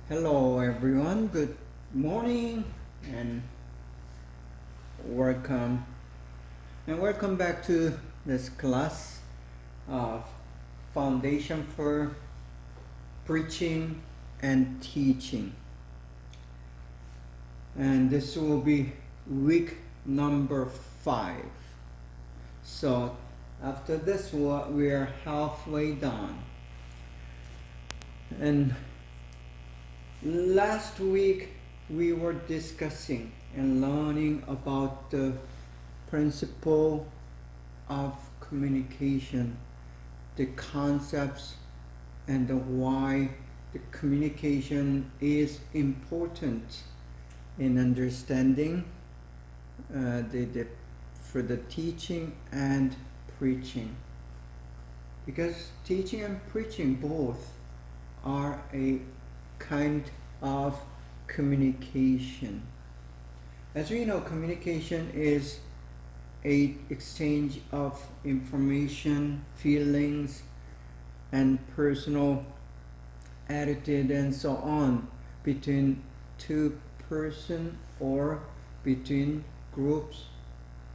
Hello everyone, good morning and welcome back to this class of Foundation for Preaching and Teaching, and this will be week number 5. So after this we are halfway done, and last week we were discussing and learning about the principle of communication, the concepts, and the why the communication is important in understanding for the teaching and preaching, because teaching and preaching both are a kind of communication. As we know, communication is a exchange of information, feelings, and personal attitude and so on between two persons, or between groups,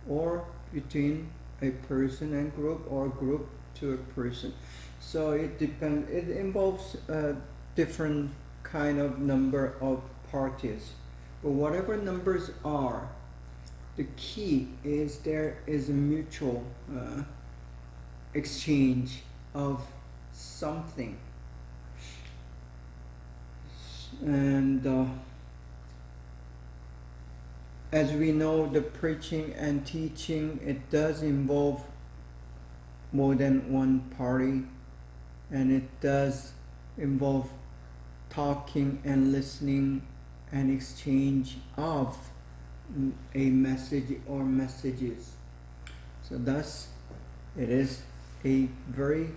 or between a person and group, or group to a person. So it involves different kind of number of parties, but whatever numbers are, the key is there is a mutual exchange of something. And as we know, the preaching and teaching, it does involve more than one party, and it does involve talking and listening and exchange of a message or messages. So thus it is a very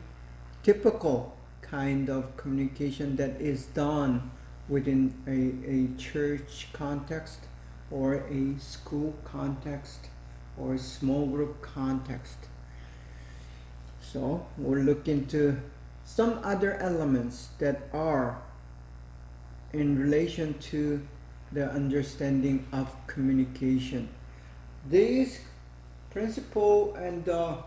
typical kind of communication that is done within a church context, or a school context, or a small group context. So we'll look into some other elements that are in relation to the understanding of communication. These principle and the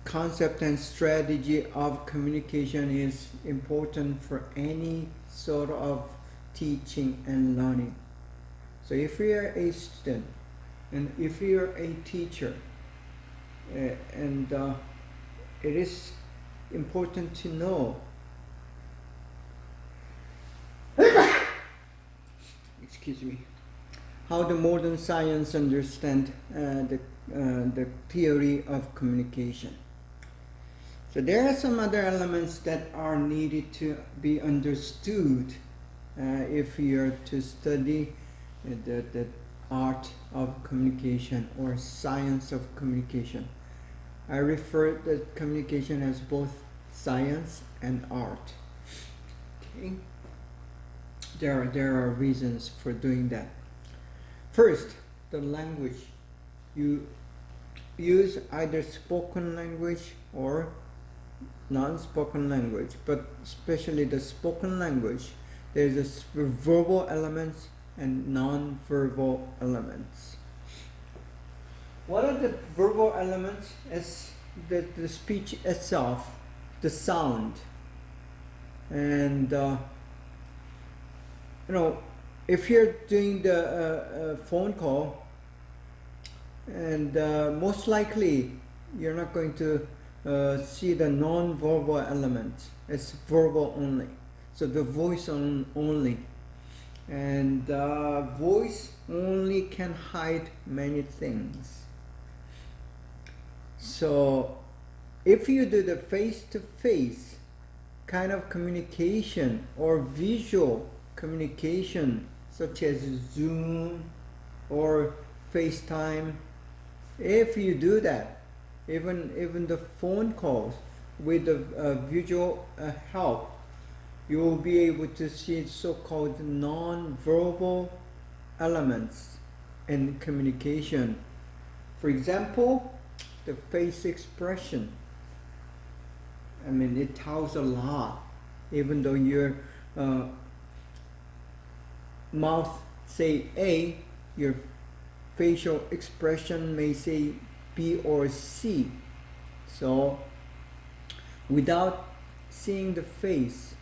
concept and strategy of communication is important for any sort of teaching and learning. So if we are a student, and if we are a teacher, and it is important to know how the modern science understand the theory of communication. So there are some other elements that are needed to be understood if you are to study the art of communication or science of communication. I refer to communication as both science and art. Okay. There are reasons for doing that. First, the language. You use either spoken language or non-spoken language, but especially the spoken language, there's a verbal elements and non-verbal elements. One of the verbal elements is the speech itself, the sound, and if you're doing the phone call, and most likely you're not going to see the non-verbal elements. It's verbal only. So the voice only, and voice only can hide many things. So if you do the face-to-face kind of communication or visual communication, such as Zoom or FaceTime, if you do that, even the phone calls with the visual help, you will be able to see so-called non-verbal elements in communication. For example, the face expression. I mean, it tells a lot Even though your mouth say A, your facial expression may say B or C. So without seeing the face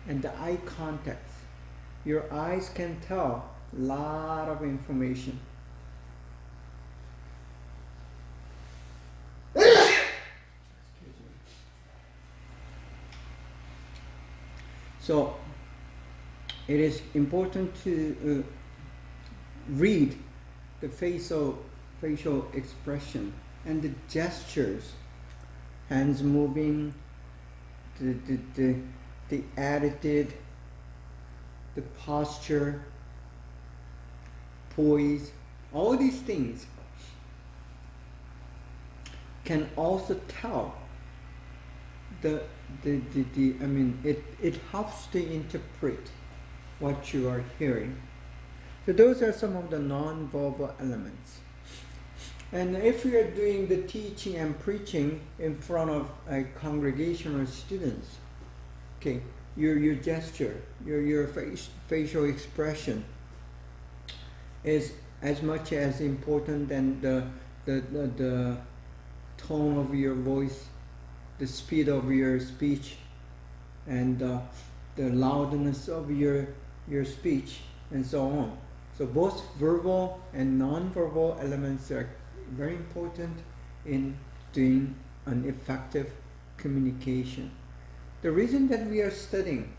and the eye contact, your eyes can tell a lot of information. So it is important to read the facial expression and the gestures, hands moving, the attitude, the posture, poise, all these things can also tell it helps to interpret what you are hearing. So those are some of the non-verbal elements. And if you are doing the teaching and preaching in front of a congregation or students, okay, your gesture, your facial expression is as much as important than the tone of your voice, the speed of your speech, and the loudness of your speech, and so on. So both verbal and non-verbal elements are very important in doing an effective communication. The reason that we are studying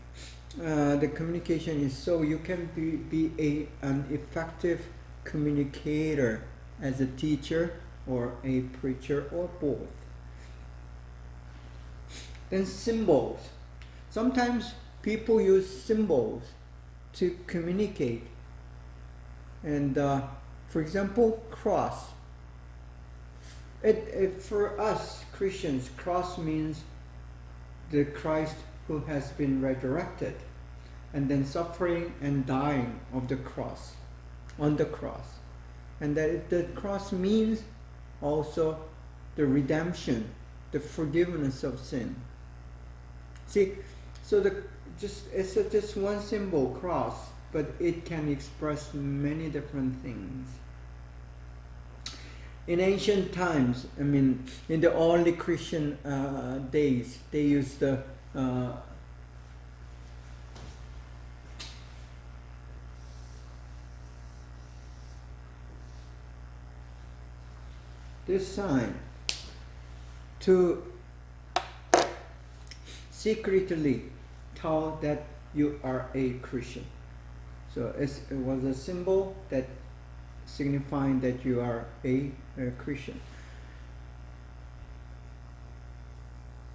the communication is so you can be an effective communicator as a teacher or a preacher or both. Then symbols. Sometimes people use symbols to communicate. And for example, cross. For us Christians, cross means the Christ who has been resurrected and then suffering and dying of the cross, on the cross. And that the cross means also the redemption, the forgiveness of sin. See, so it's just one symbol, cross, but it can express many different things. In ancient times, in the early Christian days, they used this sign to secretly tell that you are a Christian. So it was a symbol that signifying that you are a Christian.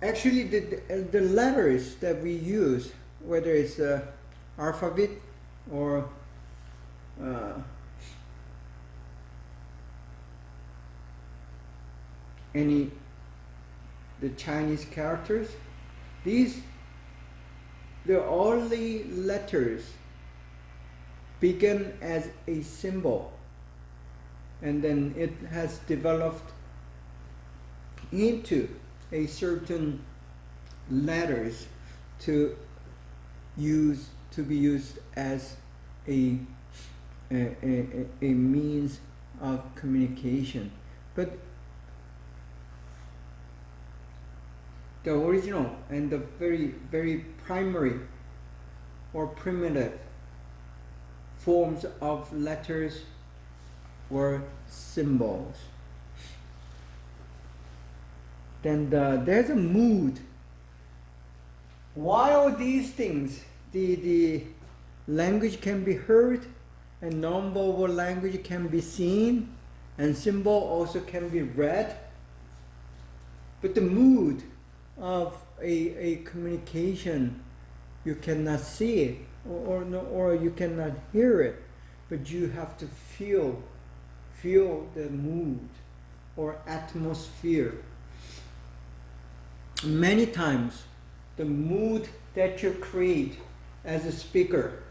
Actually, the letters that we use, whether it's alphabet or the Chinese characters, the early letters began as a symbol, and then it has developed into a certain letters to be used as a means of communication. But the original and the very, very primary or primitive forms of letters were symbols. Then there's a mood. While these things, the language can be heard and non-verbal language can be seen and symbol also can be read, but the mood of a communication, you cannot see it or you cannot hear it, but you have to feel the mood or atmosphere. Many times the mood that you create as a speaker,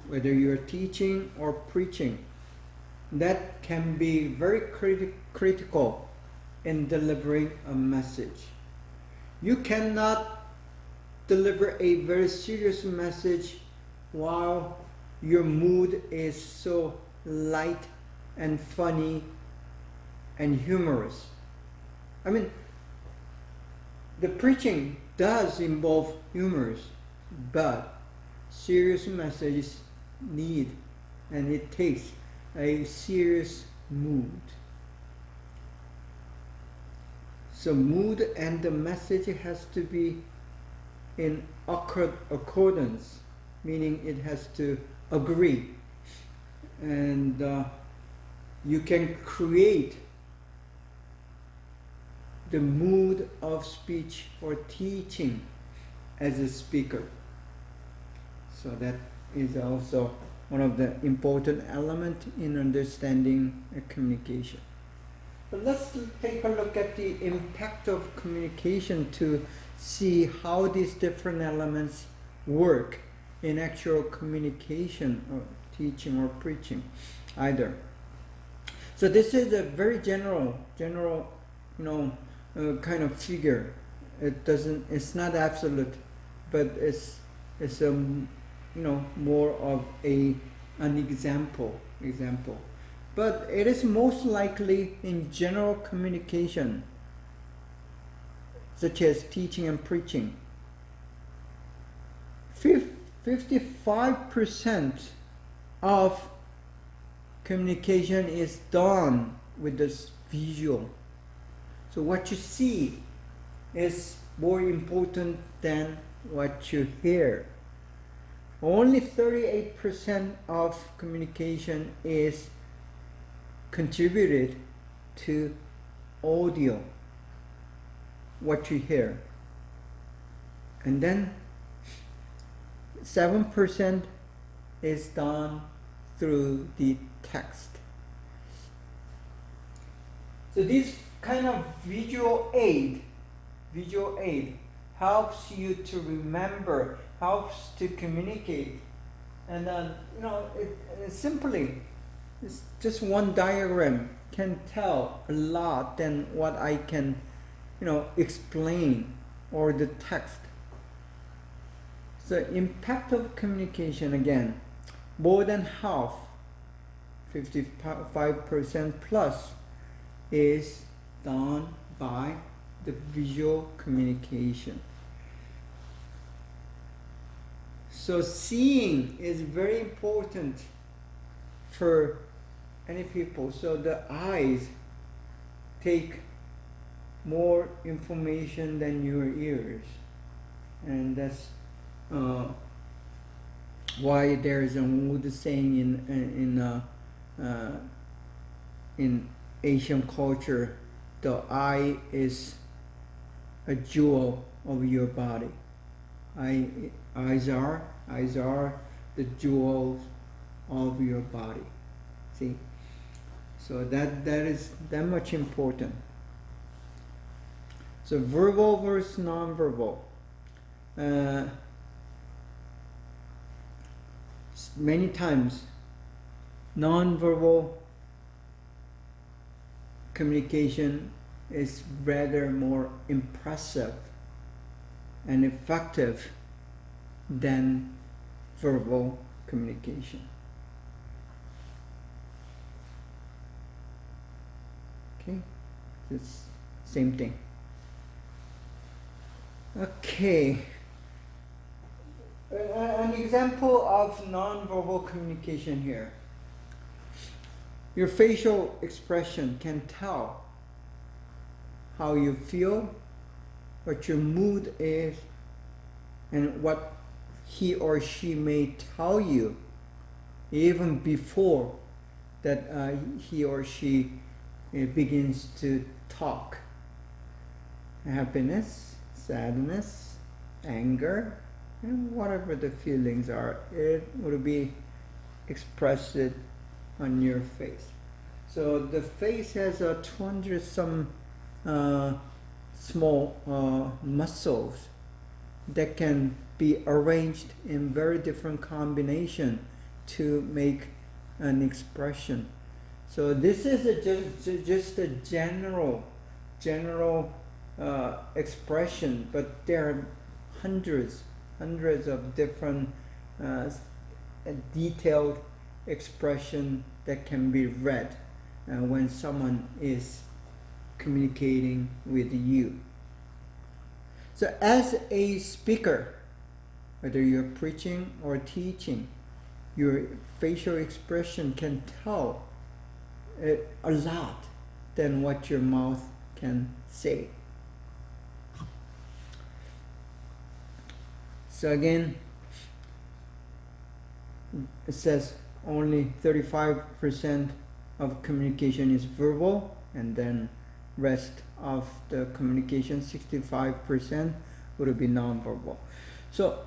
whether you're teaching or preaching, that can be very critical in delivering a message. You cannot deliver a very serious message while your mood is so light and funny and humorous. I mean, the preaching does involve humors, but serious messages need and it takes a serious mood. So mood and the message has to be in accordance, meaning it has to agree. And you can create the mood of speech or teaching as a speaker. So that is also one of the important elements in understanding communication. But let's take a look at the impact of communication to see how these different elements work in actual communication or teaching or preaching either. So this is a very general, kind of figure. It's not absolute, but it's more of an example. But it is most likely in general communication, such as teaching and preaching. 55% of communication is done with this visual. So what you see is more important than what you hear. Only 38% of communication is contributed to audio, what you hear. And then 7% is done through the text. So this kind of visual aid helps you to remember, helps to communicate. And simply, it's just one diagram can tell a lot than what I can, explain or the text. So impact of communication, again, more than half, 55% plus, is done by the visual communication. So seeing is very important for any people. So the eyes take more information than your ears, and that's why there is an old saying in Asian culture: the eye is a jewel of your body. Eyes are the jewels of your body. See, so that is that much important. So verbal versus non-verbal. Many times, non-verbal communication is rather more impressive and effective than verbal communication. Okay, it's same thing. Okay, an example of non-verbal communication here. Your facial expression can tell how you feel, what your mood is, and what he or she may tell you even before that he or she begins to talk. Happiness, sadness, anger, and whatever the feelings are, it will be expressed on your face. So the face has 200 some small muscles that can be arranged in very different combination to make an expression. So this is just a general expression, but there are hundreds of different detailed expression that can be read when someone is communicating with you. So as a speaker, whether you're preaching or teaching, your facial expression can tell a lot than what your mouth can say. So again, it says only 35% of communication is verbal, and then rest of the communication, 65%, would be nonverbal. So,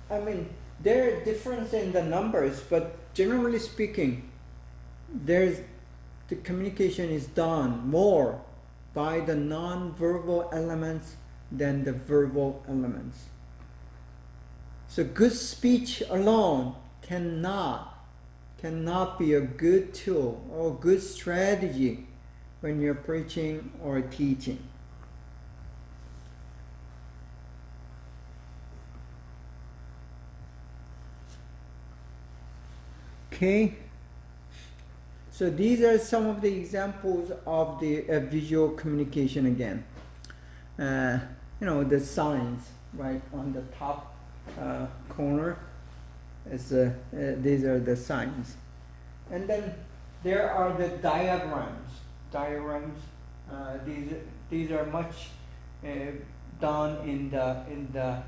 I mean, there are differences in the numbers, but generally speaking, the communication is done more by the non-verbal elements than the verbal elements. So good speech alone cannot be a good tool or good strategy when you're preaching or teaching. Okay, so these are some of the examples of the visual communication again. The signs right on the top corner, these are the signs. And then there are the diagrams. These are much done in the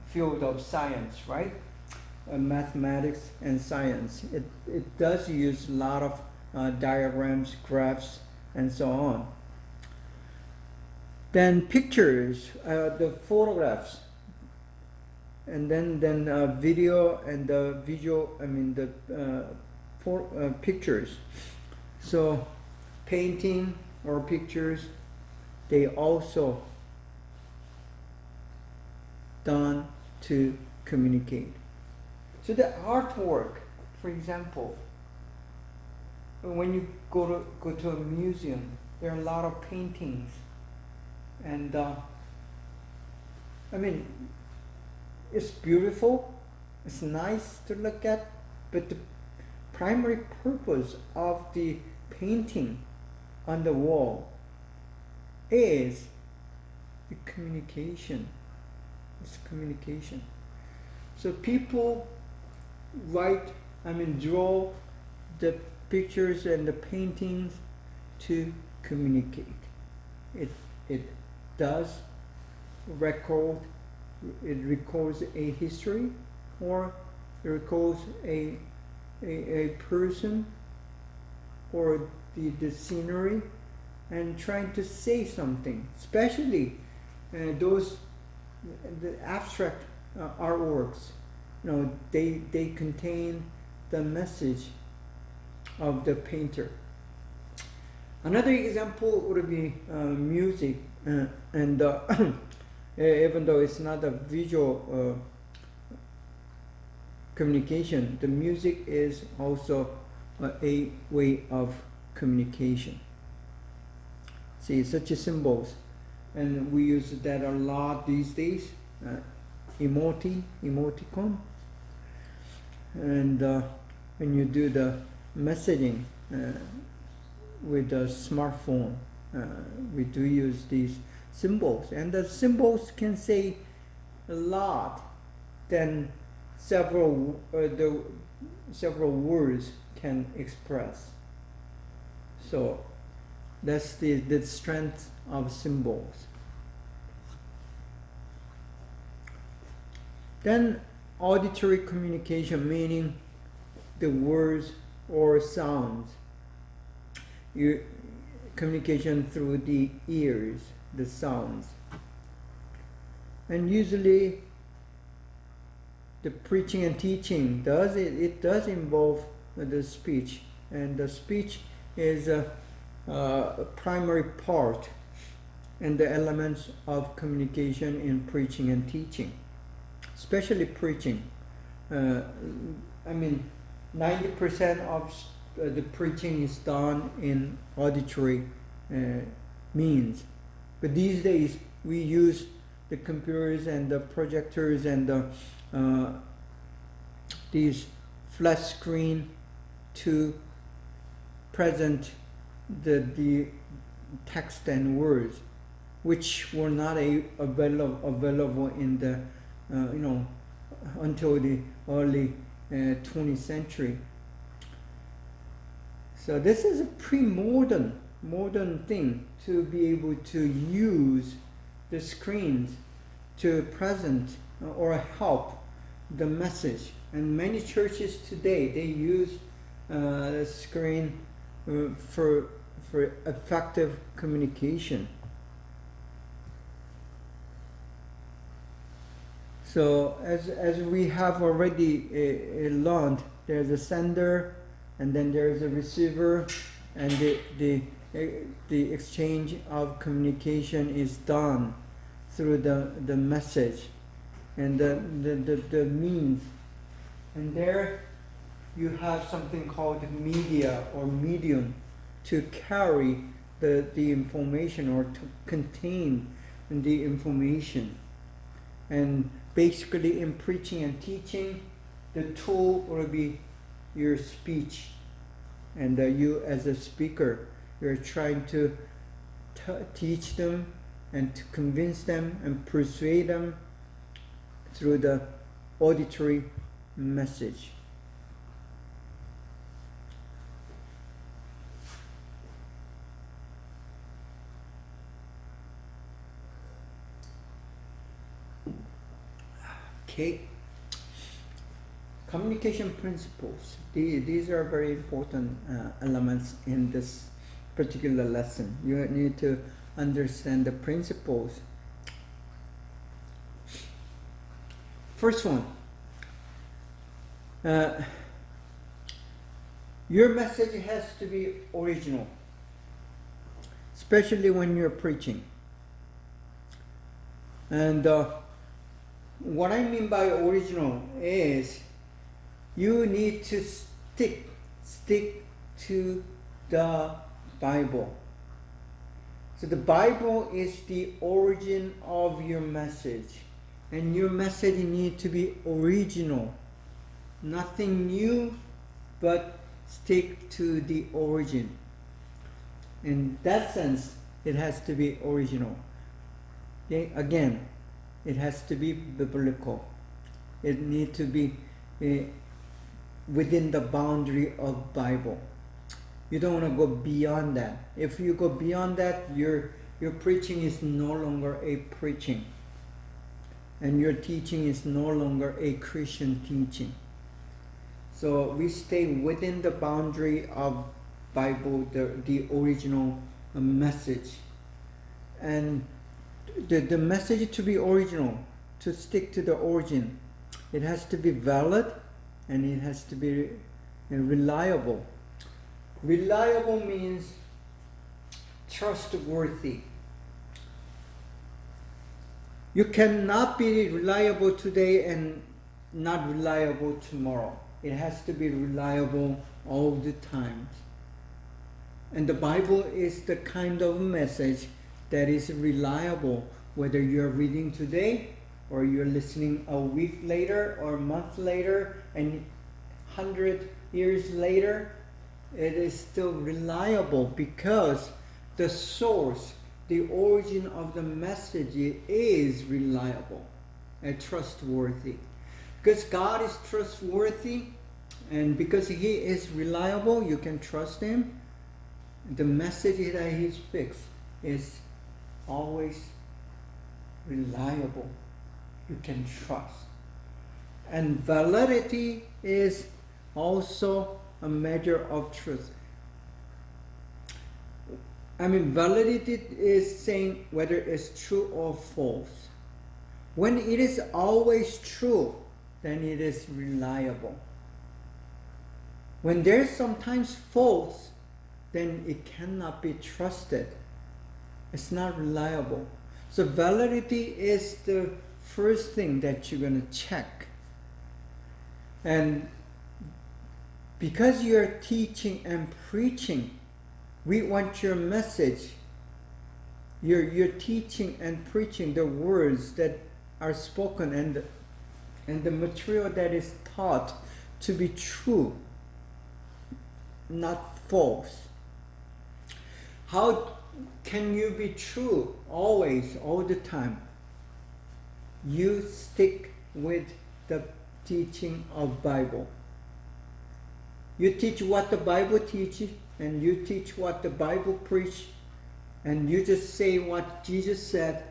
field of science, right? Mathematics and science. It does use a lot of diagrams, graphs, and so on. Then pictures, the photographs, and then video and the visual. I mean the pictures. So painting or pictures, they also done to communicate. So the artwork, for example, when you go to a museum, there are a lot of paintings, and I mean, it's beautiful, it's nice to look at, but the primary purpose of the painting on the wall is the communication. It's communication. So people draw the pictures and the paintings to communicate. It does records a history, or it records a person, or the scenery, and trying to say something. Especially the abstract artworks, they contain the message of the painter. Another example would be music, and even though it's not a visual communication, the music is also a way of communication. See, such as symbols, and we use that a lot these days. Emoticon, and when you do the messaging with the smartphone, we do use these symbols, and the symbols can say a lot than several words can express. So that's the strength of symbols. Then auditory communication, meaning the words or sounds. Communication through the ears, the sounds. And usually the preaching and teaching does involve the speech, and the speech is a primary part and the elements of communication in preaching and teaching. Especially preaching. 90% of the preaching is done in auditory means. But these days we use the computers and the projectors and these flat screen to present the text and words, which were not available in the until the early 20th century. So this is a modern thing to be able to use the screens to present or help the message. And many churches today, they use the screen for effective communication. So as we have already learned, there's a sender, and then there's a receiver, and the exchange of communication is done through the message and the means. And there you have something called media or medium to carry the information or to contain the information. And basically in preaching and teaching, the tool will be your speech. And you as a speaker, you're trying to teach them and to convince them and persuade them through the auditory message. Okay. Communication principles. These are very important elements in this particular lesson. You need to understand the principles. First one, your message has to be original, especially when you're preaching. And what I mean by original is you need to stick to the Bible. So the Bible is the origin of your message, and your message needs to be original. Nothing new, but stick to the origin. In that sense, it has to be original. Okay? Again, it has to be biblical. It needs to be within the boundary of Bible. You don't want to go beyond that. If you go beyond that, your preaching is no longer a preaching, and your teaching is no longer a Christian teaching. So we stay within the boundary of Bible, the original message, and the message to be original, to stick to the origin. It has to be valid, and it has to be reliable. Reliable means trustworthy. You cannot be reliable today and not reliable tomorrow. It has to be reliable all the time. And the Bible is the kind of message that is reliable, whether you're reading today or you're listening a week later or a month later and 100 years later. It is still reliable because the source, the origin of the message is reliable and trustworthy. Because God is trustworthy, and because He is reliable, you can trust Him. The message that He speaks is always reliable. You can trust. And validity is also a measure of truth. I mean, validity is saying whether it's true or false. When it is always true, then it is reliable. When there's sometimes false, then it cannot be trusted. It's not reliable. So validity is the first thing that you're going to check. And because you're teaching and preaching, we want your message You're teaching and preaching the words that are spoken and the material that is taught to be true, not false. How can you be true always, all the time? You stick with the teaching of Bible. You teach what the Bible teaches, and you teach what the Bible preach, and you just say what Jesus said,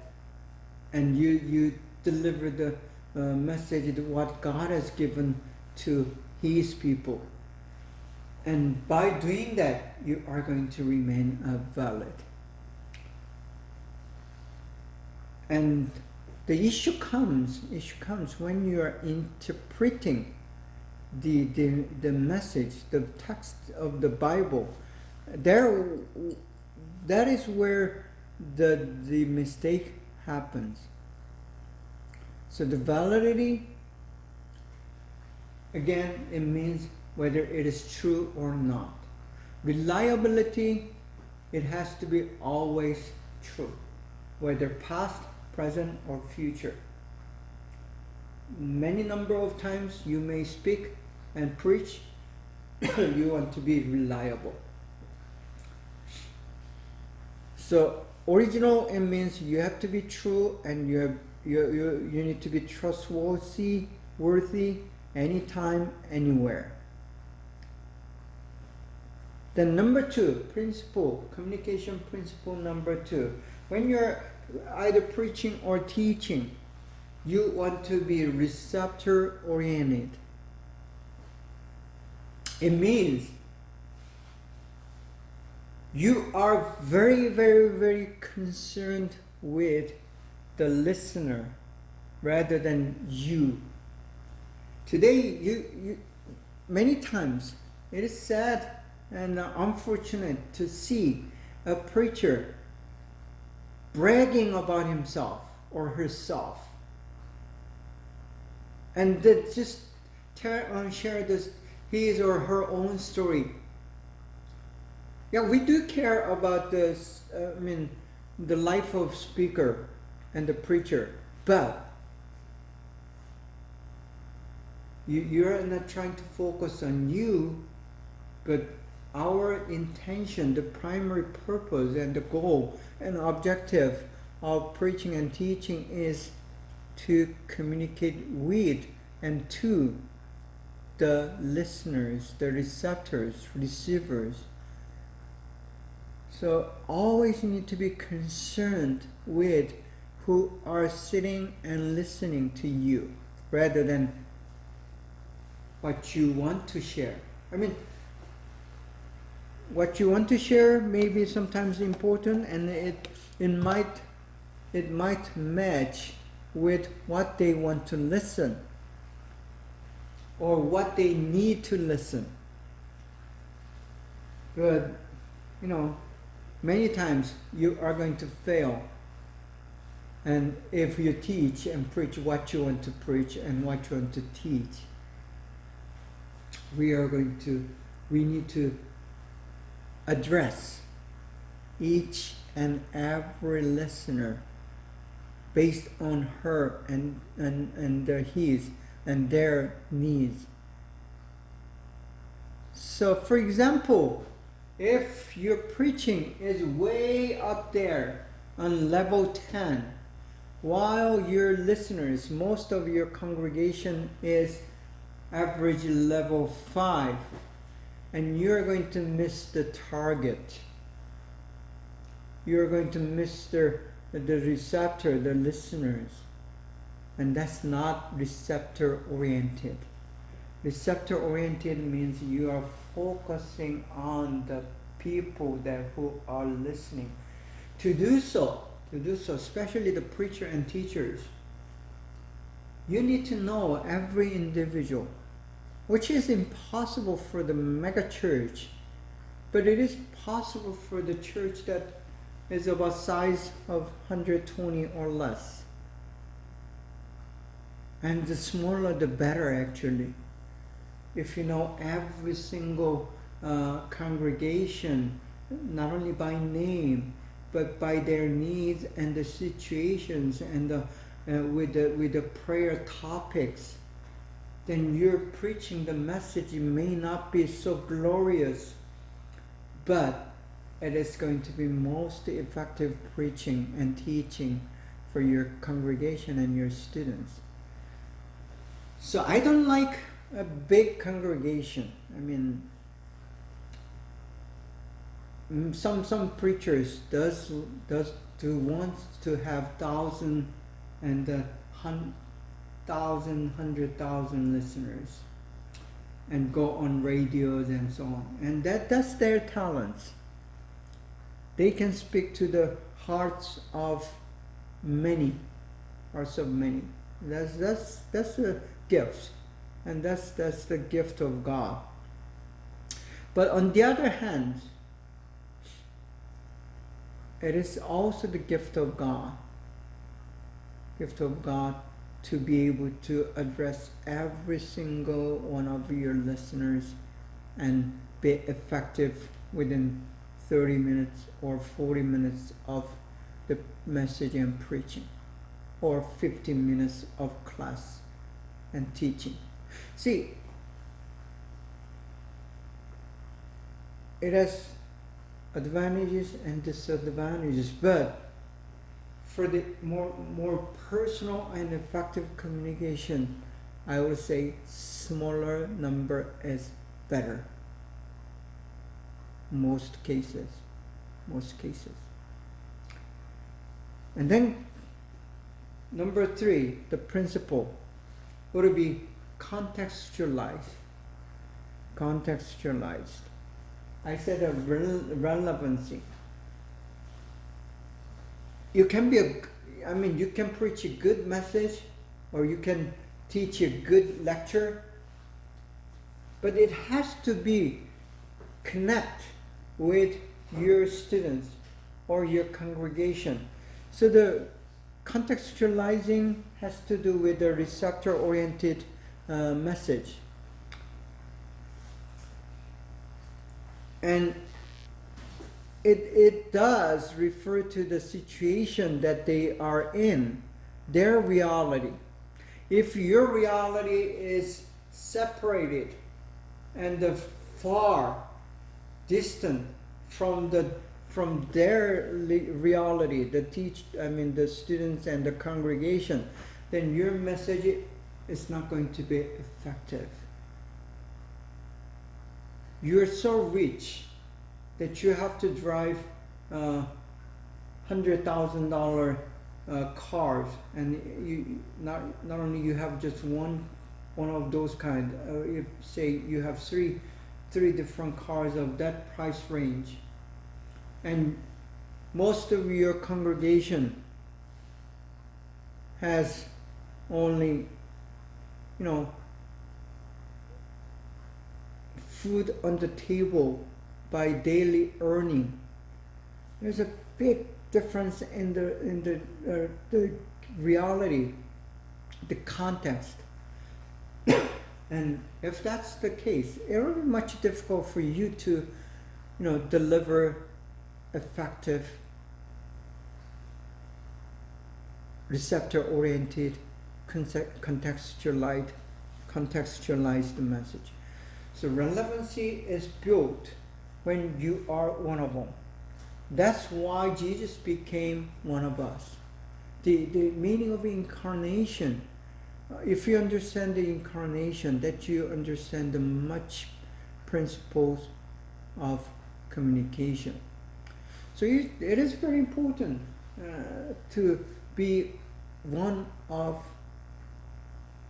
and you deliver the message of what God has given to His people. And by doing that, you are going to remain valid. And the issue comes when you are interpreting the message, the text of the Bible. That is where the mistake happens. So the validity, again, it means whether it is true or not. Reliability, it has to be always true, whether past, present, or future. Many number of times you may speak and preach, you want to be reliable. So original, it means you have to be true, and you need to be trustworthy, anytime, anywhere. Then number 2, communication principle number 2. When you're either preaching or teaching, you want to be receptor oriented. It means you are very, very, very concerned with the listener rather than you. Today, you many times it is sad and unfortunate to see a preacher bragging about himself or herself, and that just share this his or her own story. Yeah, we do care about this. The life of speaker and the preacher, but you're not trying to focus on you, but our intention, the primary purpose and the goal and objective of preaching and teaching is to communicate with and to the listeners, the receptors, receivers. So always you need to be concerned with who are sitting and listening to you rather than what you want to share. What you want to share may be sometimes important, and it might match with what they want to listen or what they need to listen. But many times you are going to fail, and if you teach and preach what you want to preach and what you want to teach, we need to address each and every listener based on her and his and their needs. So for example, if your preaching is way up there on level 10, while your listeners, most of your congregation is average level 5, and you're going to miss the target. You're going to miss the receptor, the listeners. And that's not receptor oriented. Receptor oriented means you are focusing on the people who are listening. To do so, especially the preacher and teachers, you need to know every individual, which is impossible for the mega church, but it is possible for the church that is about size of 120 or less. And the smaller the better, actually. If you know every single congregation, not only by name, but by their needs and the situations and with the prayer topics, then your preaching the message may not be so glorious, but it is going to be most effective preaching and teaching for your congregation and your students. So I don't like a big congregation. I mean, some preachers does want to have 1,000 and 100,000 listeners and go on radios and so on, and that's their talents. They can speak to the hearts of many. That's a gift, and that's the gift of God. But on the other hand, it is also the gift of God to be able to address every single one of your listeners and be effective within 30 minutes or 40 minutes of the message and preaching, or 15 minutes of class and teaching. See, it has advantages and disadvantages, but for the more personal and effective communication, I would say smaller number is better. Most cases. And then number 3, the principle would be contextualized. I said a relevancy. You can you can preach a good message, or you can teach a good lecture, but it has to be connect with your students or your congregation. So the contextualizing has to do with the receptor-oriented message. And it does refer to the situation that they are in, their reality. If your reality is separated and far distant from their reality, the students and the congregation, then your message is not going to be effective. You're so rich that you have to drive $100,000 cars, and you not only you have just one of those kind. If say you have three different cars of that price range, and most of your congregation has only, food on the table by daily earning. There's a big difference in the reality, the context. And if that's the case, it will be much difficult for you to, deliver effective, receptor-oriented, contextualized message. So relevancy is built when you are one of them. That's why Jesus became one of us. The meaning of incarnation, if you understand the incarnation, that you understand the much principles of communication. So it is very important to be one of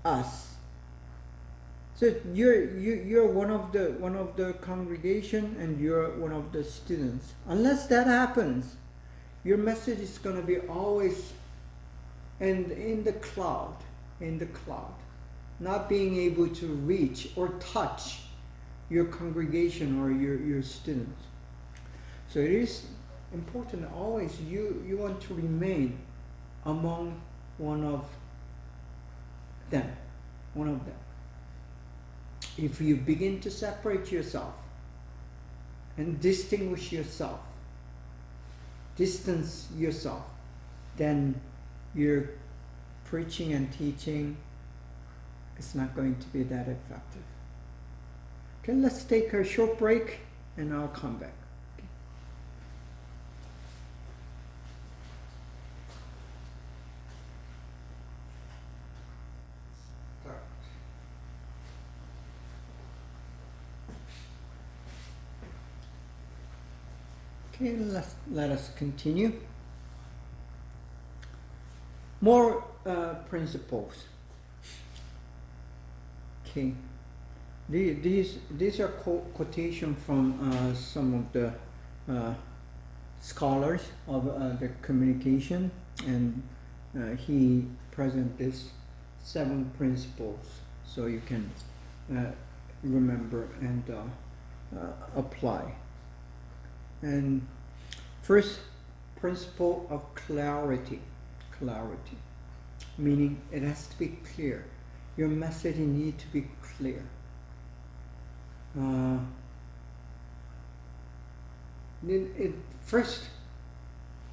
us. So you're one of the congregation, and you're one of the students. Unless that happens, your message is going to be always in the cloud, not being able to reach or touch your congregation or your students. So it is important always you want to remain among one of them. If you begin to separate yourself and distinguish yourself, distance yourself, then your preaching and teaching is not going to be that effective. Okay, let's take a short break and I'll come back. Okay, let us continue. More principles. Okay, these are quotation from some of the scholars of the communication, and he present this 7 principles, so you can remember and apply. And first principle of clarity, meaning it has to be clear. Your message needs to be clear. First,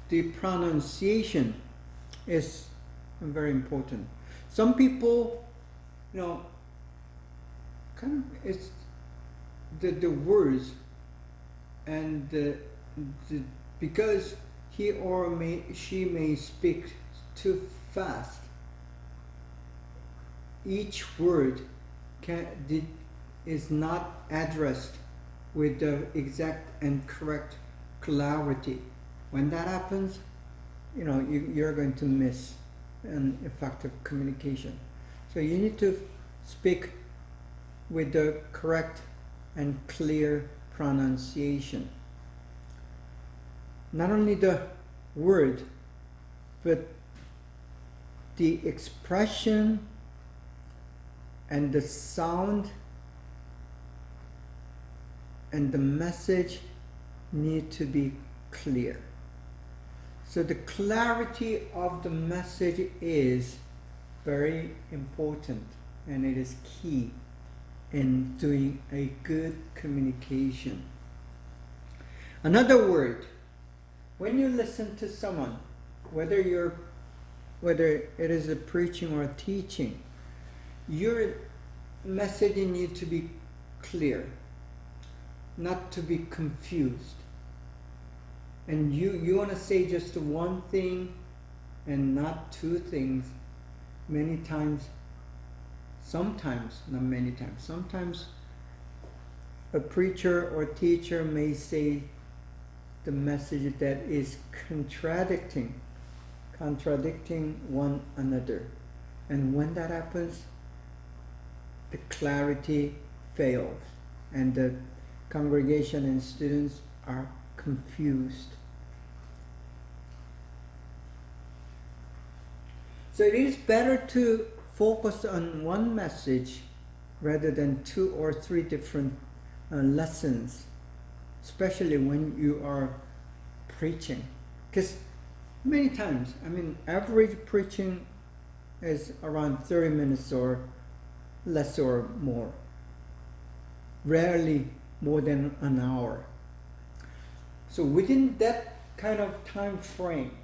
the pronunciation is very important. Some people, kind of it's the words, and because he or she may speak too fast, each word is not addressed with the exact and correct clarity. When that happens, you're going to miss an effective communication. So you need to speak with the correct and clear pronunciation. Not only the word, but the expression and the sound and the message need to be clear. So the clarity of the message is very important, and it is key in doing a good communication. Another word, when you listen to someone, whether it is a preaching or a teaching, your messaging needs to be clear, not to be confused. And you want to say just one thing and not 2 things. Many times, sometimes, not many times, sometimes a preacher or teacher may say the message that is contradicting one another. And when that happens, the clarity fails and the congregation and students are confused. So it is better to focus on one message rather than 2 or 3 different lessons, especially when you are preaching. Because many times, average preaching is around 30 minutes or less or more. Rarely more than an hour. So within that kind of time frame,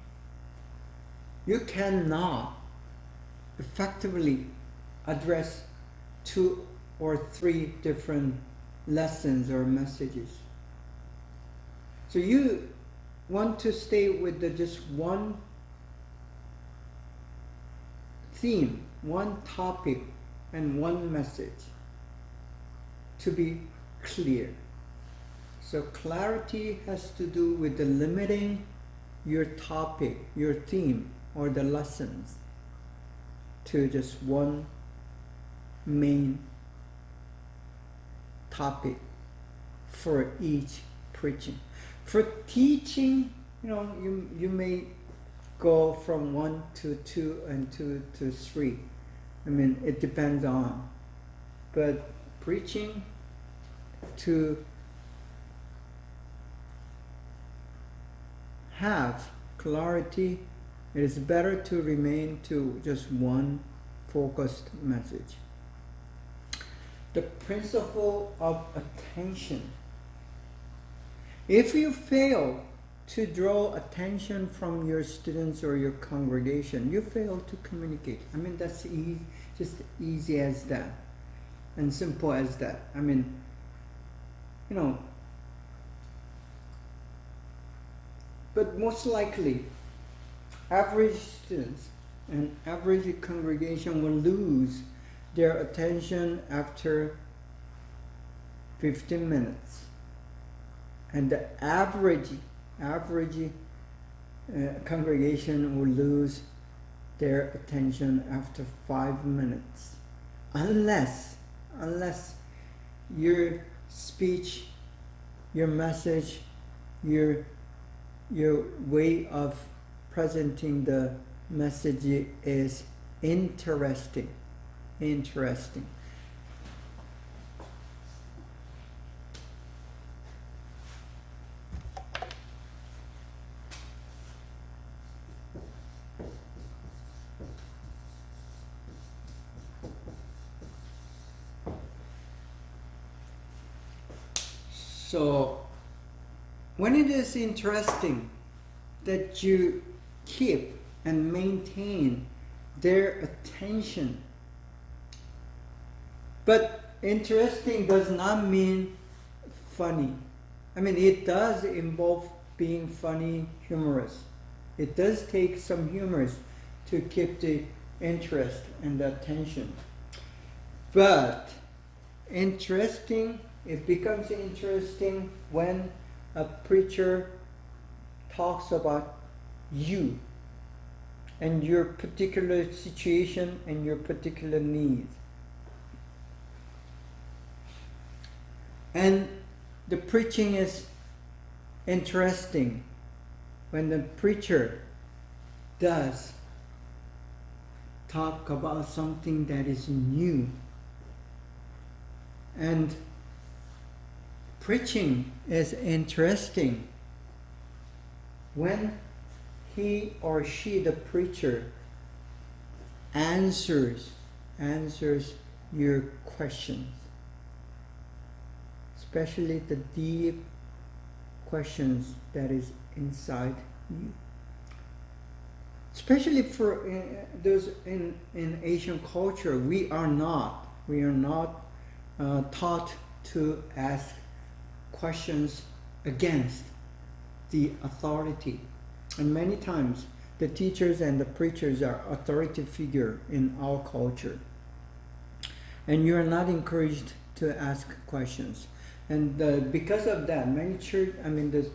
you cannot effectively address 2 or 3 different lessons or messages. So you want to stay with just one theme, one topic, and one message to be clear. So clarity has to do with the limiting your topic, your theme, or the lessons to just one main topic for each preaching. For teaching, you may go from 1 to 2 and 2 to 3. It depends on. But preaching, to have clarity, it is better to remain to just one focused message. The principle of attention. If you fail to draw attention from your students or your congregation, you fail to communicate. I mean, that's just easy as that and simple as that. I mean, you know, but most likely, average students and average congregation will lose their attention after 15 minutes. And the average congregation will lose their attention after 5 minutes. Unless your speech, your message, your way of presenting the message is interesting. So, when it is interesting that you keep and maintain their attention, but interesting does not mean funny. I mean, it does involve being funny, humorous. It does take some humor to keep the interest and the attention. But it becomes interesting when a preacher talks about you and your particular situation and your particular needs. And the preaching is interesting when the preacher does talk about something that is new. And preaching is interesting when he or she, the preacher, answers your questions, especially the deep questions that is inside you. Especially for those in Asian culture, we are not taught to ask questions against the authority. And many times the teachers and the preachers are authority figure in our culture. And you are not encouraged to ask questions. And because of that, many the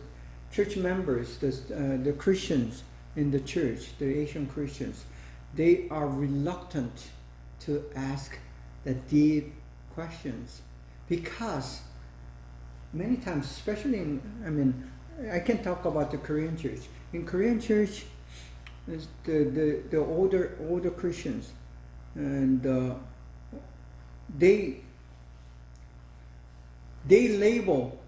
church members, the Christians in the church, the Asian Christians, they are reluctant to ask the deep questions, because many times, especially I can talk about the Korean church. In Korean church, the older Christians, and they label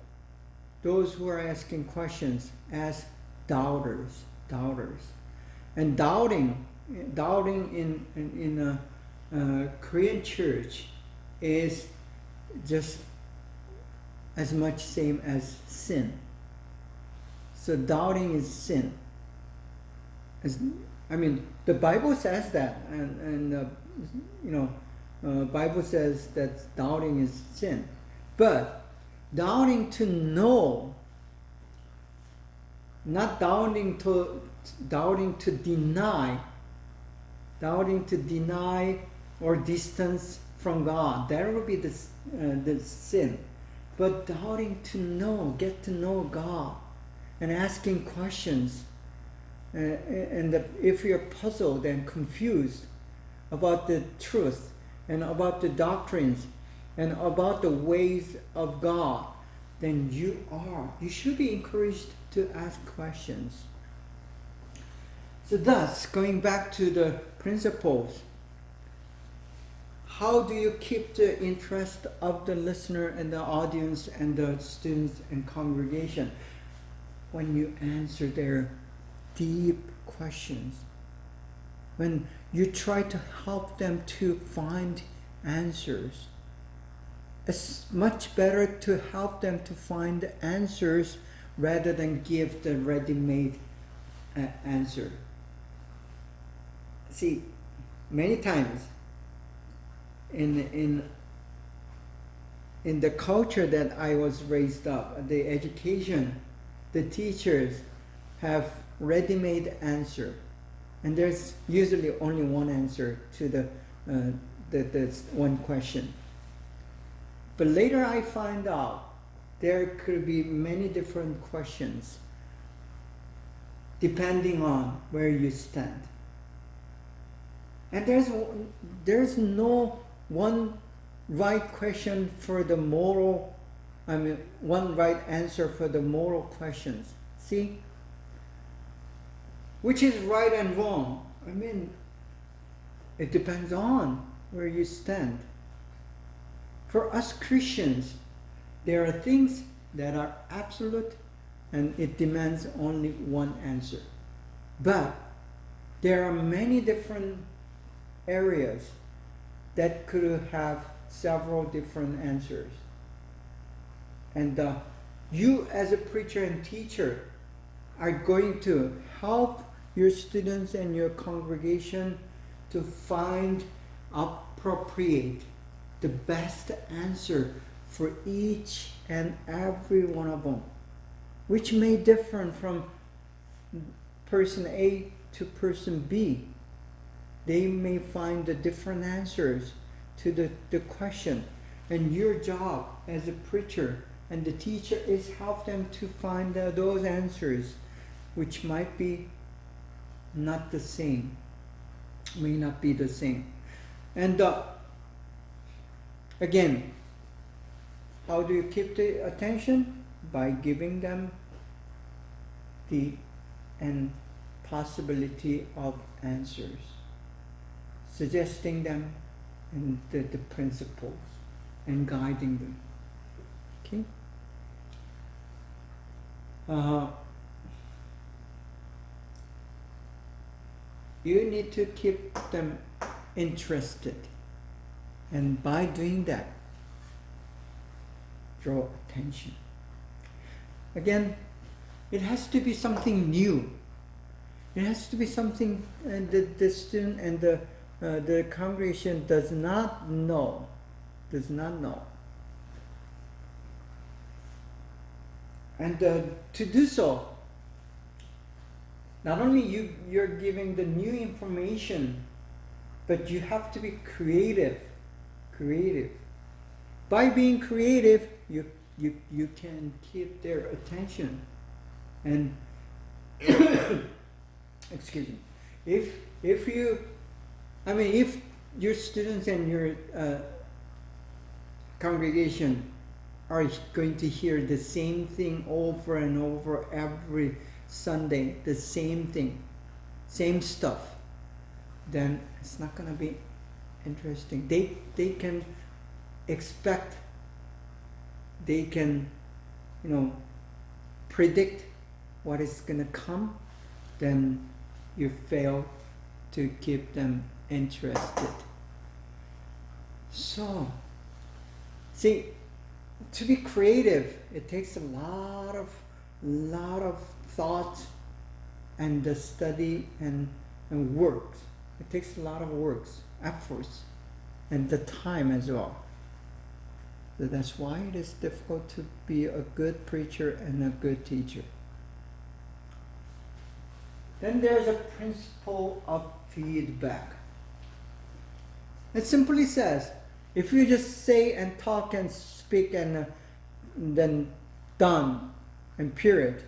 those who are asking questions as doubters. And doubting in a Korean church is just as much same as sin. So doubting is sin. The Bible says that, and Bible says that doubting is sin. But doubting to know, not doubting to deny or distance from God, that will be the sin. But doubting to know, get to know God, and asking questions, and if you're puzzled and confused about the truth and about the doctrines and about the ways of God, then you should be encouraged to ask questions. So thus, going back to the principles, how do you keep the interest of the listener and the audience and the students and congregation? When you answer their deep questions, when you try to help them to find answers. It's much better to help them to find answers rather than give the ready-made answer. See, many times in the culture that I was raised up, the education, the teachers have ready-made answer, and there's usually only one answer to the one question. But later I find out there could be many different questions depending on where you stand. And there's no one right question for the moral, one right answer for the moral questions. See? Which is right and wrong? It depends on where you stand. For us Christians, there are things that are absolute and it demands only one answer. But there are many different areas that could have several different answers. And you as a preacher and teacher are going to help your students and your congregation to find appropriate, the best answer for each and every one of them, which may differ from person A to person B. They may find the different answers to the question, and your job as a preacher and the teacher is help them to find those answers, which might be not the same, may not be the same. And again, how do you keep the attention? By giving them the possibility of answers, suggesting them and the principles and guiding them. Okay? You need to keep them interested, and by doing that, draw attention. Again, it has to be something new. It has to be something that the student and the congregation does not know. And to do so, not only you're giving the new information, but you have to be creative. By being creative, you can keep their attention. And excuse me, if your students and your congregation are going to hear the same thing over and over every Sunday, the same thing, same stuff, then it's not going to be interesting. They can expect, they can, predict what is going to come, then you fail to keep them interested. So, see, to be creative, it takes a lot of thought and the study and work. It takes a lot of efforts, and the time as well. So that's why it is difficult to be a good preacher and a good teacher. Then there's a principle of feedback. It simply says, if you just say and talk and speak and then done and period,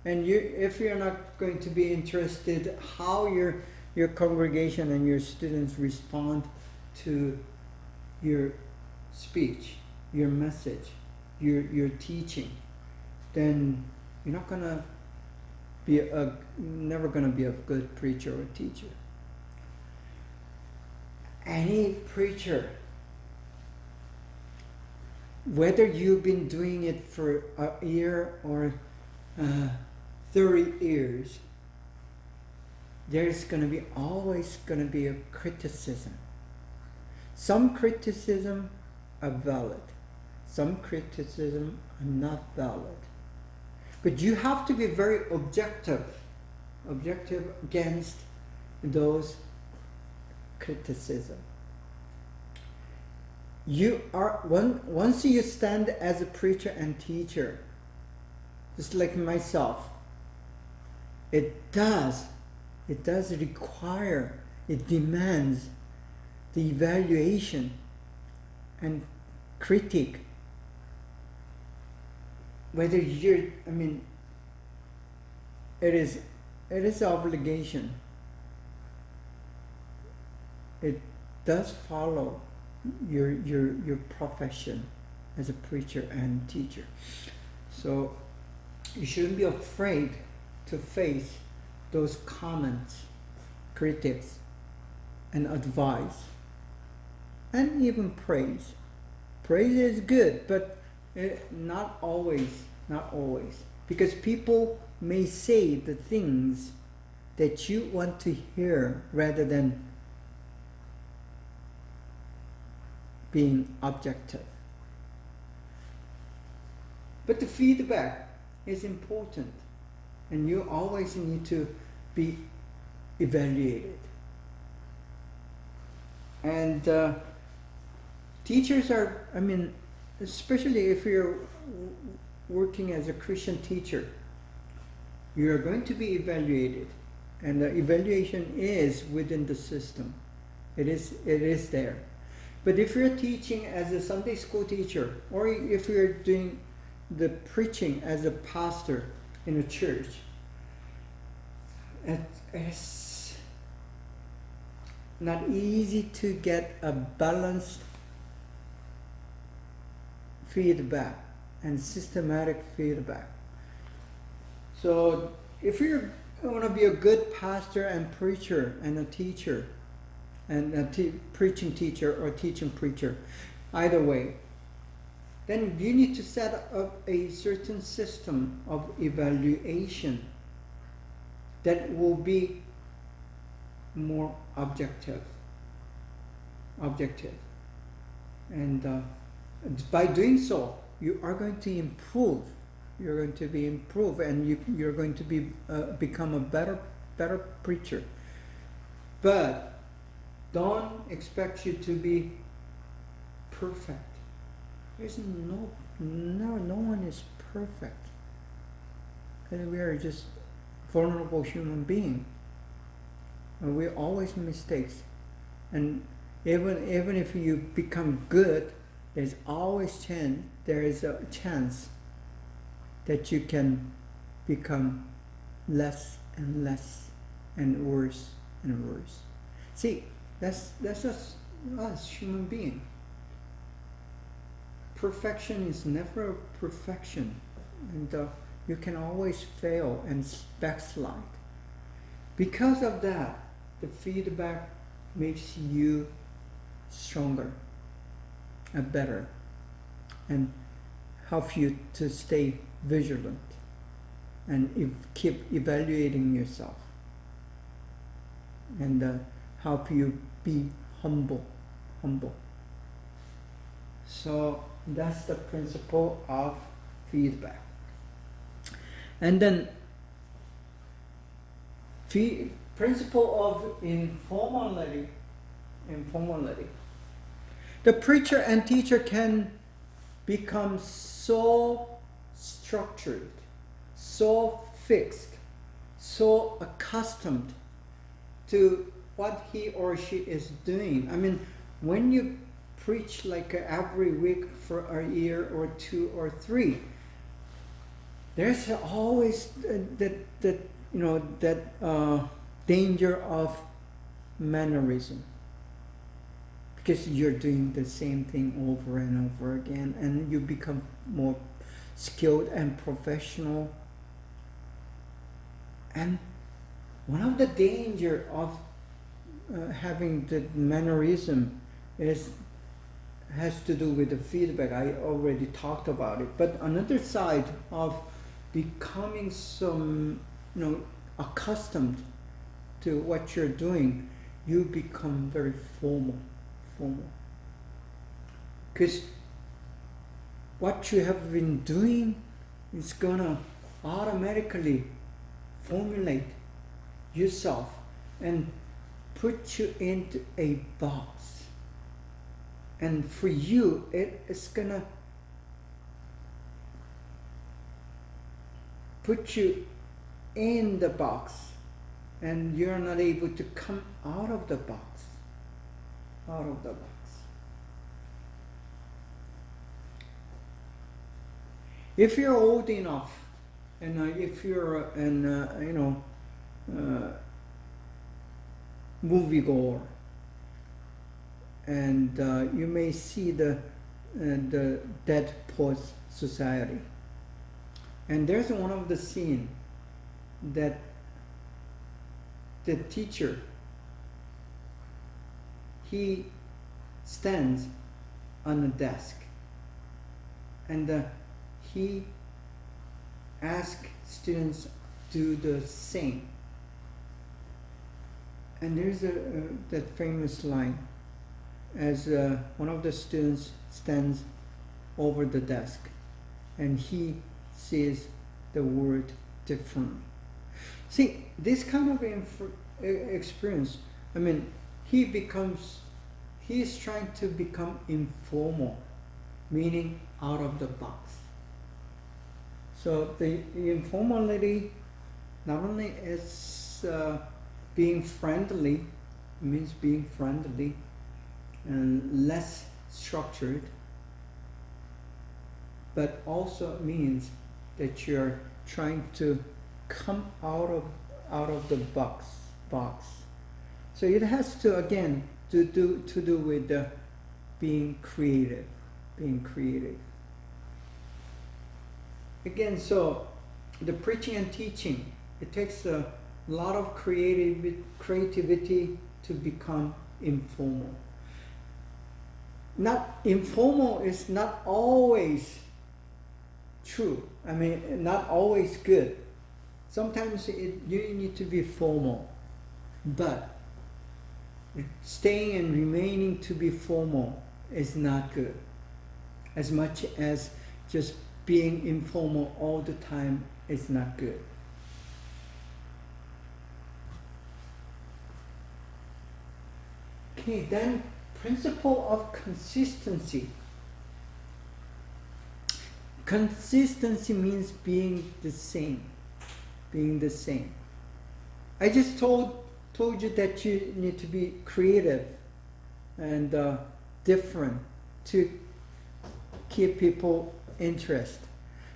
and if you're not going to be interested how your congregation and your students respond to your speech, your message, your teaching, then you're not gonna be never gonna be a good preacher or teacher. Any preacher, whether you've been doing it for a year or 30 years, there's always going to be a criticism. Some criticism are valid. Some criticism are not valid. But you have to be very objective against those criticism. You are once you stand as a preacher and teacher, just like myself, it does require, it demands the evaluation and critique. Whether you're, I mean, it is an obligation. It does follow your profession as a preacher and teacher. So you shouldn't be afraid to face those comments, critics, and advice, and even praise. Praise is good, but not always, because people may say the things that you want to hear rather than being objective. But the feedback is important, and you always need to be evaluated. And teachers are, I mean, especially if you're working as a Christian teacher, you're going to be evaluated, and the evaluation is within the system. It is there. But if you're teaching as a Sunday school teacher, or if you're doing the preaching as a pastor in a church, it's not easy to get a balanced feedback and systematic feedback. So if you want to be a good pastor and preacher and a teacher, and a preaching teacher or teaching preacher, either way, then you need to set up a certain system of evaluation that will be more objective. And by doing so, you are going to improve. You're going to be improved, and you're going to be become a better preacher. But don't expect you to be perfect. There's no one is perfect. And we are just vulnerable human beings. And we always make mistakes. And even if you become good, there's always there is a chance that you can become less and less and worse and worse. See, that's just us human beings. Perfection is never perfection, and you can always fail and backslide. Because of that, the feedback makes you stronger and better, and help you to stay vigilant and keep evaluating yourself, and help you be humble. So that's the principle of feedback. And then principle of informality. The preacher and teacher can become so structured, so fixed, so accustomed to what he or she is doing. I mean, when you preach like every week for a year or 2 or 3, there's always that danger of mannerism, because you're doing the same thing over and over again, and you become more skilled and professional. And one of the danger of having the mannerism has to do with the feedback. I already talked about it. But another side of becoming some, accustomed to what you're doing, you become very formal. Because what you have been doing is gonna automatically formulate yourself and put you into a box. And for you, it's gonna put you in the box, and you're not able to come out of the box. Out of the box. If you're old enough, and if you're an moviegoer, and you may see the Dead Poets Society, and there's one of the scene that the teacher, he stands on a desk, and he asks students to do the same. And there's that famous line, as one of the students stands over the desk and he says the word differently. See, this kind of experience, I mean, he is trying to become informal, meaning out of the box. So the informality not only is being friendly, means being friendly and less structured, but also means that you're trying to come out of the box. So it has to, again, to do with being creative. Again, so the preaching and teaching, it takes a lot of creativity to become informal. Not informal is not always true. I mean, not always good. Sometimes you need to be formal, but staying and remaining to be formal is not good. As much as just being informal all the time is not good. Okay, then principle of consistency. Consistency means being the same. I just told you that you need to be creative and different to keep people interested.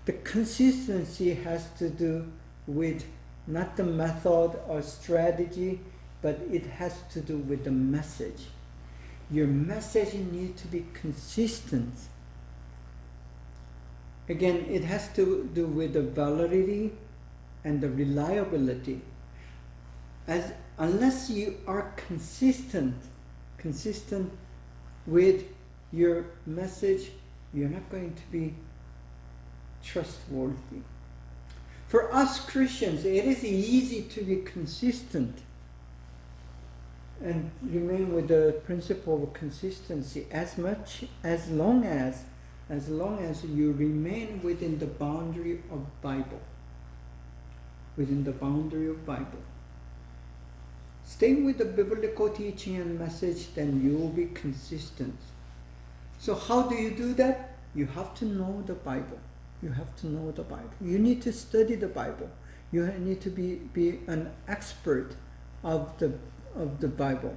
The consistency has to do with not the method or strategy, but it has to do with the message. Your message needs to be consistent. Again, it has to do with the validity and the reliability. Unless you are consistent with your message, you're not going to be trustworthy. For us Christians, it is easy to be consistent and remain with the principle of consistency as long as you remain within the boundary of Bible. Within the boundary of Bible. Stay with the biblical teaching and message, then you will be consistent. So how do you do that? You have to know the Bible. You need to study the Bible. You need to be an expert of the Bible.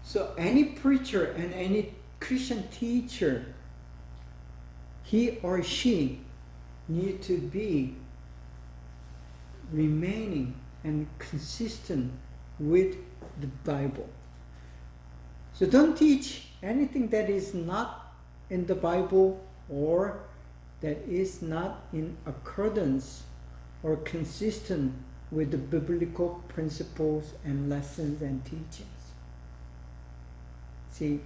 So any preacher and any Christian teacher, he or she need to be remaining and consistent with the Bible. So don't teach anything that is not in the Bible or that is not in accordance or consistent with the biblical principles and lessons and teachings. See,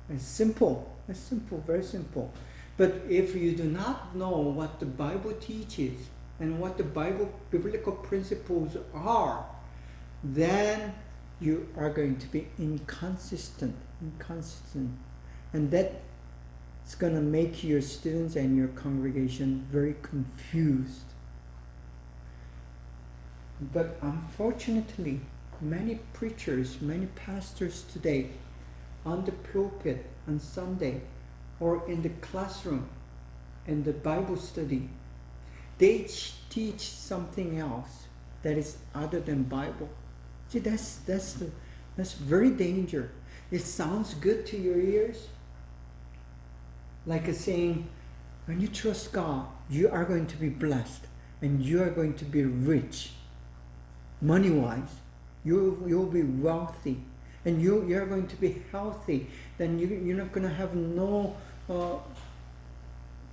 it's simple, very simple. But if you do not know what the Bible teaches and what the biblical principles are, then you are going to be inconsistent. And that It's going to make your students and your congregation very confused. But unfortunately, many preachers, many pastors today, on the pulpit on Sunday or in the classroom, in the Bible study, they teach something else that is other than Bible. See, that's very dangerous. It sounds good to your ears, like a saying, when you trust God, you are going to be blessed and you are going to be rich, money-wise. You'll be wealthy and you're going to be healthy. Then you're not going to have no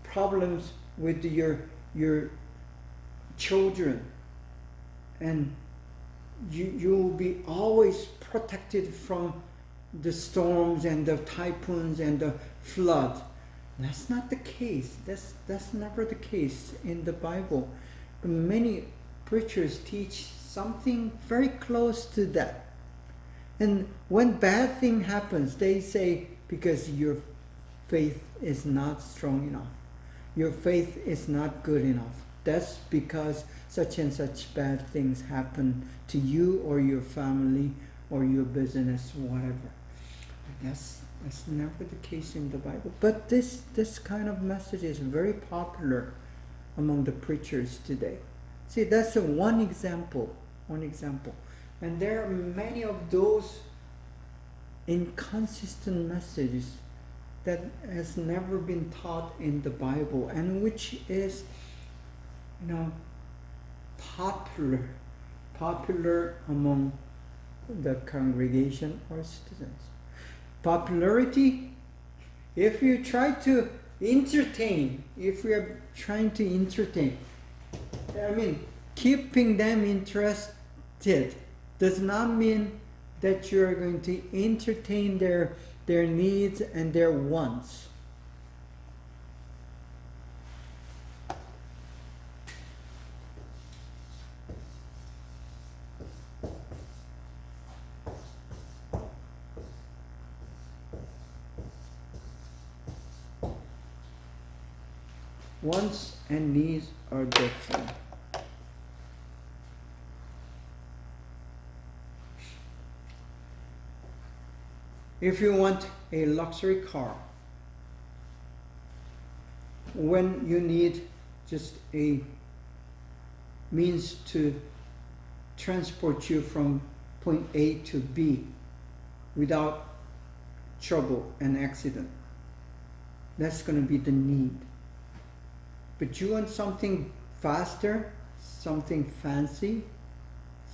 problems with your children, and you'll be always protected from the storms and the typhoons and the flood. That's not the case. That's never the case in the Bible. Many preachers teach something very close to that. And when bad thing happens, they say, because your faith is not strong enough. Your faith is not good enough. That's because such and such bad things happen to you or your family or your business, whatever. That's never the case in the Bible. But this kind of message is very popular among the preachers today. See, that's one example. And there are many of those inconsistent messages that has never been taught in the Bible, and which is, popular among the congregation or students. Popularity, if you try to entertain, keeping them interested does not mean that you're going to entertain their needs and their wants. Wants and needs are different. If you want a luxury car, when you need just a means to transport you from point A to B without trouble and accident, that's going to be the need. But you want something faster, something fancy,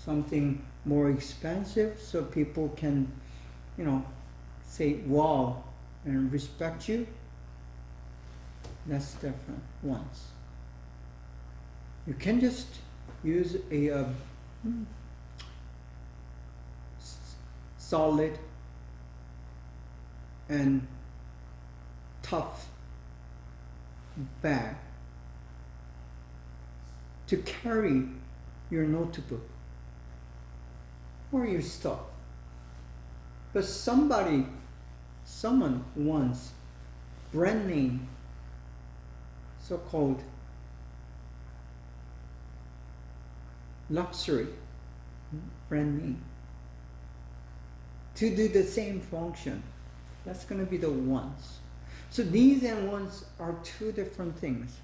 something more expensive, so people can, say wow and respect you. That's different ones. You can just use a solid and tough bag to carry your notebook or your stuff. But someone wants brand name, so-called luxury brand name, to do the same function. That's going to be the wants. So these and wants are two different things.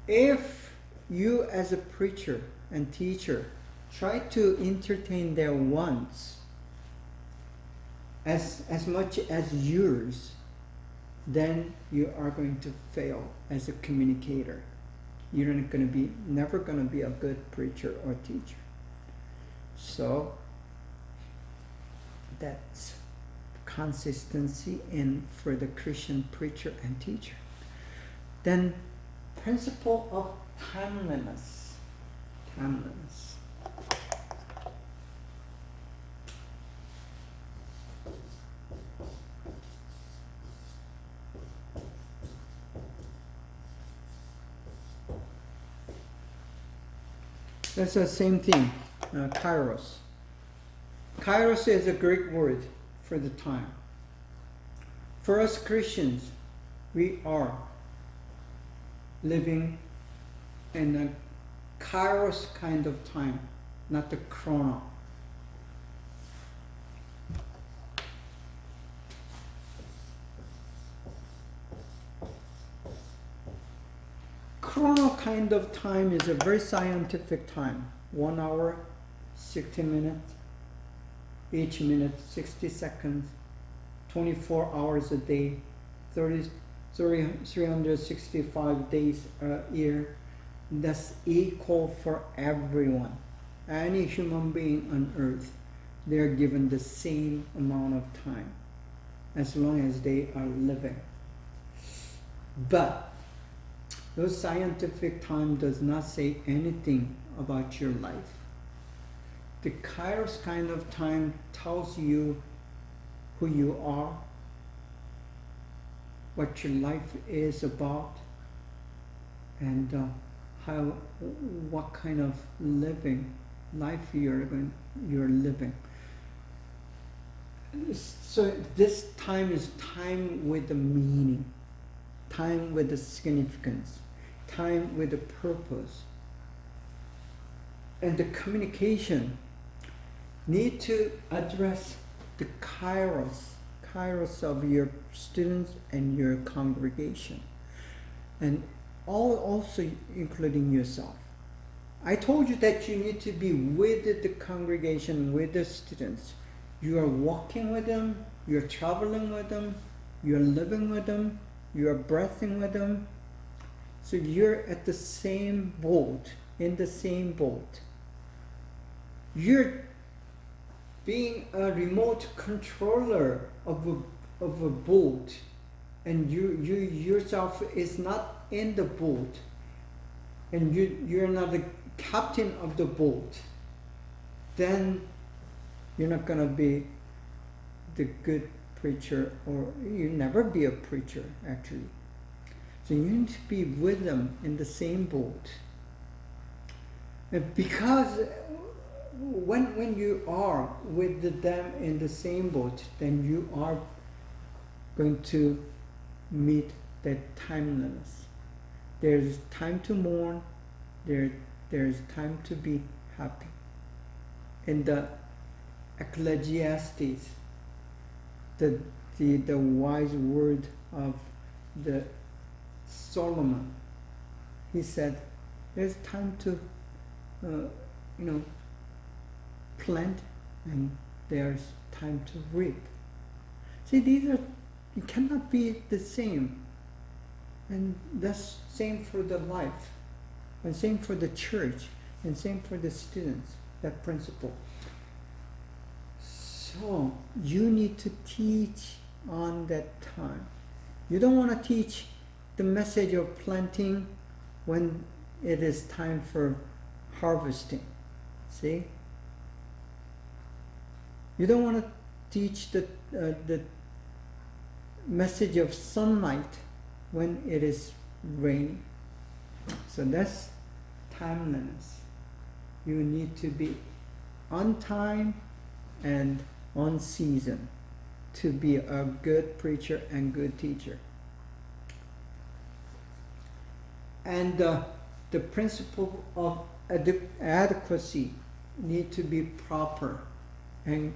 If you as a preacher and teacher try to entertain their wants as much as yours, then you are going to fail as a communicator. You're never going to be a good preacher or teacher. So that's consistency for the Christian preacher and teacher. Then principle of timeliness. That's the same thing, kairos. Kairos is a Greek word for the time. For us Christians, we are living in a kairos kind of time, not the chrono. Chrono kind of time is a very scientific time. 1 hour, 60 minutes, each minute 60 seconds, 24 hours a day, 365 days a year. That's equal for everyone. Any human being on earth, they are given the same amount of time as long as they are living. But those scientific time does not say anything about your life. The kairos kind of time tells you who you are, what your life is about, and what kind of life you're living. So this time is time with the meaning, time with the significance, time with the purpose. And the communication need to address the kairos of your students and your congregation, and also including yourself. I told you that you need to be with the congregation, with the students. You are walking with them, you're traveling with them, you're living with them, you're breathing with them. So you're at the same boat, in the same boat. You're being a remote controller of a boat, and you yourself is not in the boat, and you're not the captain of the boat, then you're not going to be the good preacher, or you never be a preacher actually. So you need to be with them in the same boat. And because when you are with them in the same boat, then you are going to meet that timeliness. There's time to mourn, there's time to be happy. In the Ecclesiastes, the wise word of the Solomon, he said, there's time to plant, and there's time to reap. See, you cannot be the same. And that's same for the life, and same for the church, and same for the students, that principle. So you need to teach on that time. You don't want to teach the message of planting when it is time for harvesting. See? You don't want to teach the message of sunlight when it is raining. So that's timeliness. You need to be on time and on season to be a good preacher and good teacher. And the principle of adequacy need to be proper and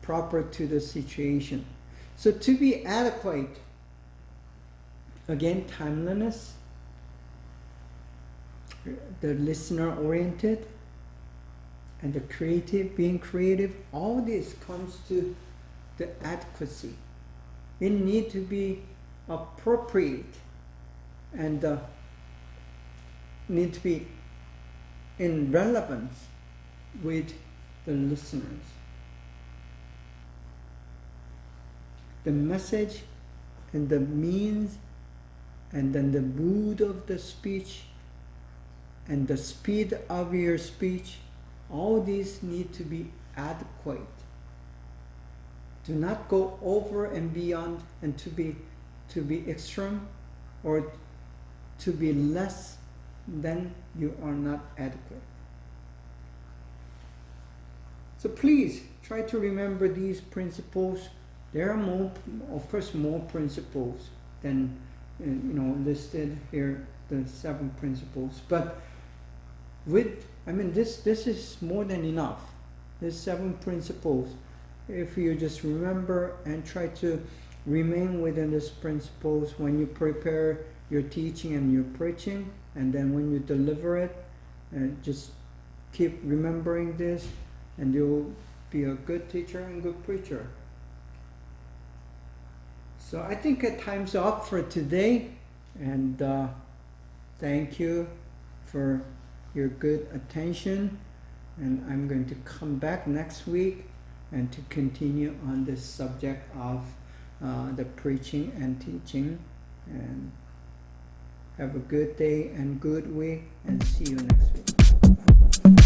proper to the situation. So to be adequate, again, timeliness, the listener oriented, and the creative, being creative, all this comes to the adequacy. It need to be appropriate, and need to be in relevance with the listeners. The message and the means, and then the mood of the speech, and the speed of your speech, all these need to be adequate. Do not go over and beyond, and to be extreme, or to be less than you are not adequate. So please try to remember these principles There are more, of course, more principles than listed here, the 7 principles. But this is more than enough. There's 7 principles. If you just remember and try to remain within these principles when you prepare your teaching and your preaching, and then when you deliver it, and just keep remembering this, and you'll be a good teacher and good preacher. So I think time's up for today, and thank you for your good attention, and I'm going to come back next week and to continue on this subject of the preaching and teaching. And have a good day and good week, and see you next week.